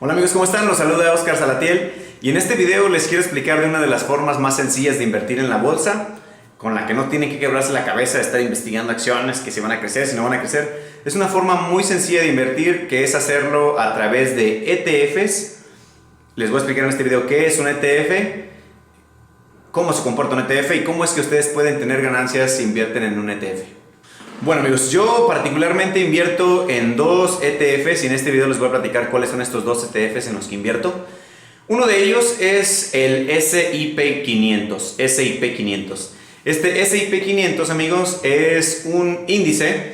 Hola amigos, ¿cómo están? Los saluda Oscar Salatiel y en este video les quiero explicar de una de las formas más sencillas de invertir en la bolsa, con la que no tienen que quebrarse la cabeza de estar investigando acciones, que si van a crecer, si no van a crecer. Es una forma muy sencilla de invertir, que es hacerlo a través de ETFs. Les voy a explicar en este video qué es un ETF, cómo se comporta un ETF y cómo es que ustedes pueden tener ganancias si invierten en un ETF. Bueno amigos, yo particularmente invierto en dos ETFs y en este video les voy a platicar cuáles son estos dos ETFs en los que invierto. Uno de ellos es el S&P 500. Este S&P 500, amigos, es un índice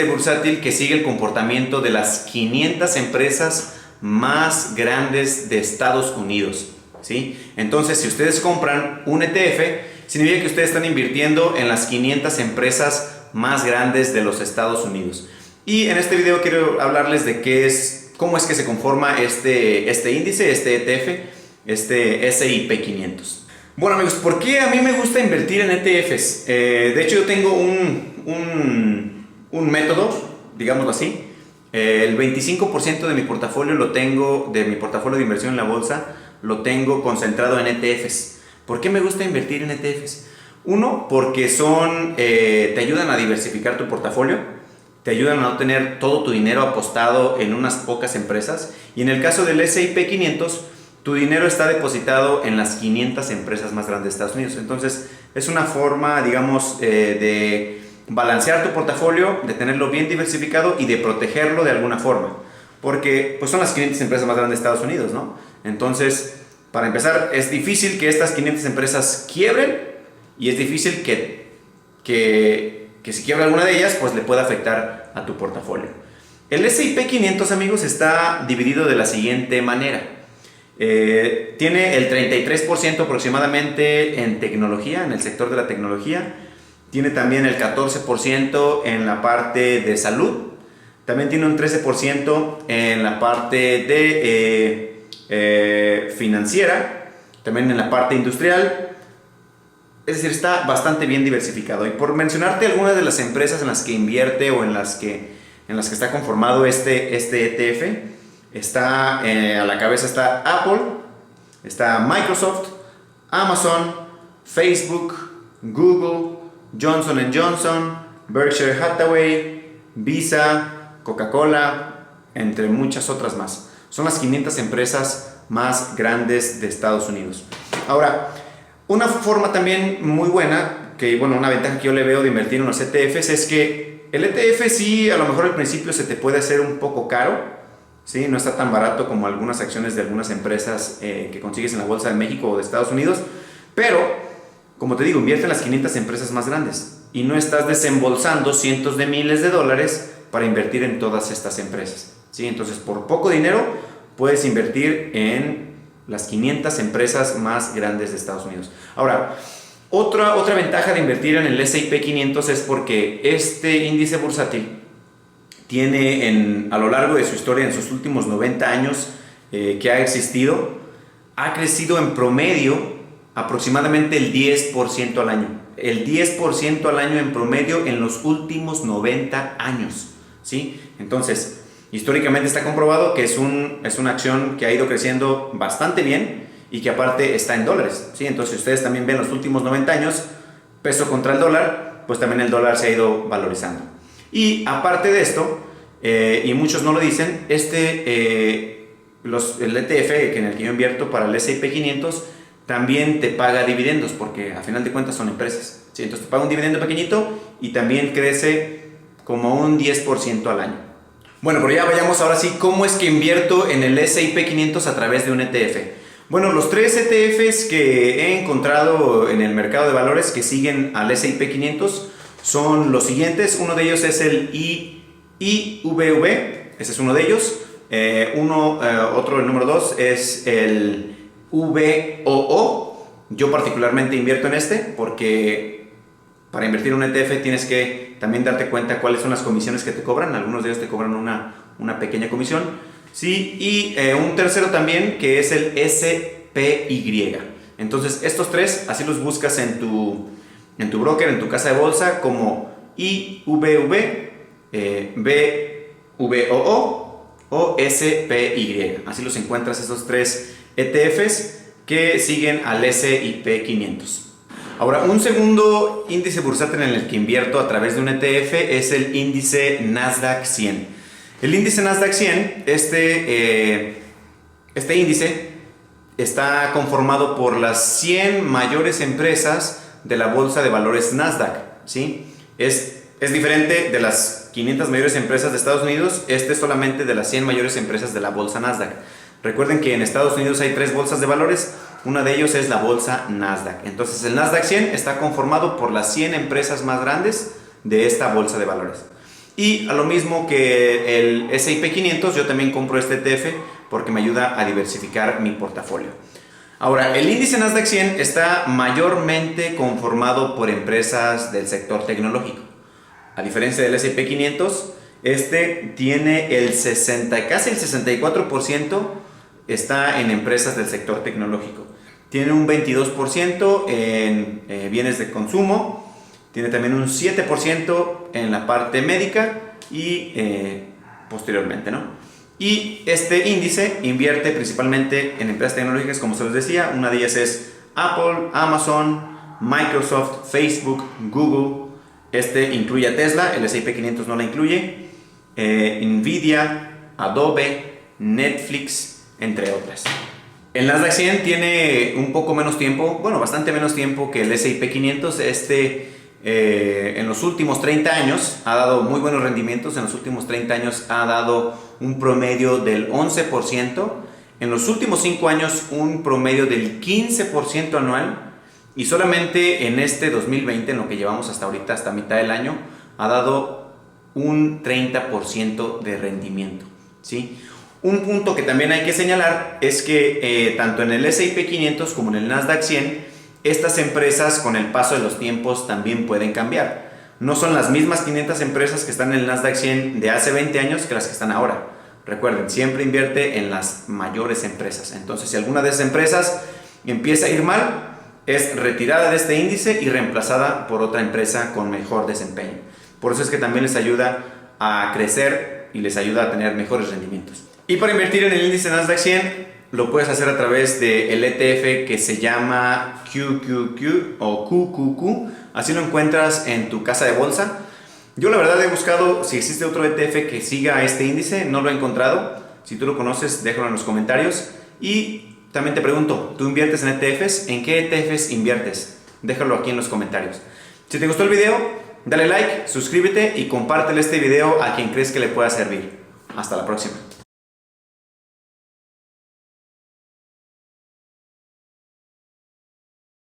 bursátil que sigue el comportamiento de las 500 empresas más grandes de Estados Unidos, ¿sí? Entonces, si ustedes compran un ETF, significa que ustedes están invirtiendo en las 500 empresas más grandes de los Estados Unidos. Y en este video quiero hablarles de cómo es que se conforma este índice, este ETF, este S&P 500. Bueno amigos, ¿por qué a mí me gusta invertir en ETFs? De hecho yo tengo un método, digámoslo así. El 25% de mi portafolio de mi portafolio de inversión en la bolsa lo tengo concentrado en ETFs. ¿Por qué me gusta invertir en ETFs? Uno, porque te ayudan a diversificar tu portafolio, te ayudan a no tener todo tu dinero apostado en unas pocas empresas. Y en el caso del S&P 500, tu dinero está depositado en las 500 empresas más grandes de Estados Unidos. Entonces, es una forma, digamos, de balancear tu portafolio, de tenerlo bien diversificado y de protegerlo de alguna forma. Porque pues, son las 500 empresas más grandes de Estados Unidos, ¿no? Entonces, para empezar, es difícil que estas 500 empresas quiebren. Y es difícil que si quiebra alguna de ellas, pues le pueda afectar a tu portafolio. El S&P 500, amigos, está dividido de la siguiente manera. Tiene el 33% aproximadamente en tecnología, en el sector de la tecnología. Tiene también el 14% en la parte de salud. También tiene un 13% en la parte de financiera. También en la parte industrial. Es decir, está bastante bien diversificado. Y por mencionarte algunas de las empresas en las que invierte o en las que está conformado este ETF, a la cabeza está Apple, está Microsoft, Amazon, Facebook, Google, Johnson & Johnson, Berkshire Hathaway, Visa, Coca-Cola, entre muchas otras más. Son las 500 empresas más grandes de Estados Unidos. Ahora, una forma también muy buena, una ventaja que yo le veo de invertir en los ETFs es que el ETF sí, a lo mejor al principio se te puede hacer un poco caro, ¿sí? No está tan barato como algunas acciones de algunas empresas que consigues en la Bolsa de México o de Estados Unidos, pero, como te digo, invierte en las 500 empresas más grandes y no estás desembolsando cientos de miles de dólares para invertir en todas estas empresas, ¿sí? Entonces, por poco dinero puedes invertir en las 500 empresas más grandes de Estados Unidos. Ahora, otra ventaja de invertir en el S&P 500 es porque este índice bursátil tiene a lo largo de su historia, en sus últimos 90 años que ha existido, ha crecido en promedio aproximadamente el 10% al año. El 10% al año en promedio en los últimos 90 años, ¿sí? Entonces, históricamente está comprobado que es una acción que ha ido creciendo bastante bien y que aparte está en dólares, ¿sí? Entonces, si ustedes también ven los últimos 90 años, peso contra el dólar, pues también el dólar se ha ido valorizando. Y aparte de esto, y muchos no lo dicen, el ETF en el que yo invierto para el S&P 500 también te paga dividendos, porque a final de cuentas son empresas, ¿sí? Entonces te paga un dividendo pequeñito y también crece como un 10% al año. Bueno, pero ya vayamos ahora sí, ¿cómo es que invierto en el S&P 500 a través de un ETF? Bueno, los tres ETFs que he encontrado en el mercado de valores que siguen al S&P 500 son los siguientes. Uno de ellos es el IVV, ese es uno de ellos. Otro, el número 2, es el VOO. Yo particularmente invierto en este porque para invertir en un ETF tienes que también darte cuenta cuáles son las comisiones que te cobran. Algunos de ellos te cobran una pequeña comisión, ¿sí? Y un tercero también, que es el SPY. Entonces, estos tres, así los buscas en tu broker, en tu casa de bolsa, como IVV, VOO o SPY. Así los encuentras esos tres ETFs que siguen al S&P 500. Ahora, un segundo índice bursátil en el que invierto a través de un ETF es el índice Nasdaq 100. El índice Nasdaq 100, este índice está conformado por las 100 mayores empresas de la bolsa de valores Nasdaq, ¿sí? Es diferente de las 500 mayores empresas de Estados Unidos, este es solamente de las 100 mayores empresas de la bolsa Nasdaq. Recuerden que en Estados Unidos hay 3 bolsas de valores, una de ellos es la bolsa Nasdaq. Entonces el Nasdaq 100 está conformado por las 100 empresas más grandes de esta bolsa de valores. Y a lo mismo que el S&P 500, yo también compro este ETF porque me ayuda a diversificar mi portafolio. Ahora, el índice Nasdaq 100 está mayormente conformado por empresas del sector tecnológico. A diferencia del S&P 500, este tiene casi el 64% está en empresas del sector tecnológico. Tiene un 22% en bienes de consumo, tiene también un 7% en la parte médica y posteriormente, ¿no? Y este índice invierte principalmente en empresas tecnológicas, como se les decía. Una de ellas es Apple, Amazon, Microsoft, Facebook, Google. Este incluye a Tesla, el S&P 500 no la incluye, Nvidia, Adobe, Netflix, entre otras. El Nasdaq 100 tiene un poco menos tiempo, bueno, bastante menos tiempo que el S&P 500. En los últimos 30 años ha dado muy buenos rendimientos. En los últimos 30 años ha dado un promedio del 11%. En los últimos 5 años un promedio del 15% anual. Y solamente en este 2020, en lo que llevamos hasta ahorita, hasta mitad del año, ha dado un 30% de rendimiento, ¿sí? Un punto que también hay que señalar es que tanto en el S&P 500 como en el Nasdaq 100, estas empresas con el paso de los tiempos también pueden cambiar. No son las mismas 500 empresas que están en el Nasdaq 100 de hace 20 años que las que están ahora. Recuerden, siempre invierte en las mayores empresas. Entonces, si alguna de esas empresas empieza a ir mal, es retirada de este índice y reemplazada por otra empresa con mejor desempeño. Por eso es que también les ayuda a crecer y les ayuda a tener mejores rendimientos. Y para invertir en el índice Nasdaq 100 lo puedes hacer a través del ETF que se llama QQQ o QQQ. Así lo encuentras en tu casa de bolsa. Yo la verdad he buscado si existe otro ETF que siga este índice, no lo he encontrado. Si tú lo conoces, déjalo en los comentarios. Y también te pregunto, ¿tú inviertes en ETFs? ¿En qué ETFs inviertes? Déjalo aquí en los comentarios. Si te gustó el video, dale like, suscríbete y compártele este video a quien crees que le pueda servir. Hasta la próxima.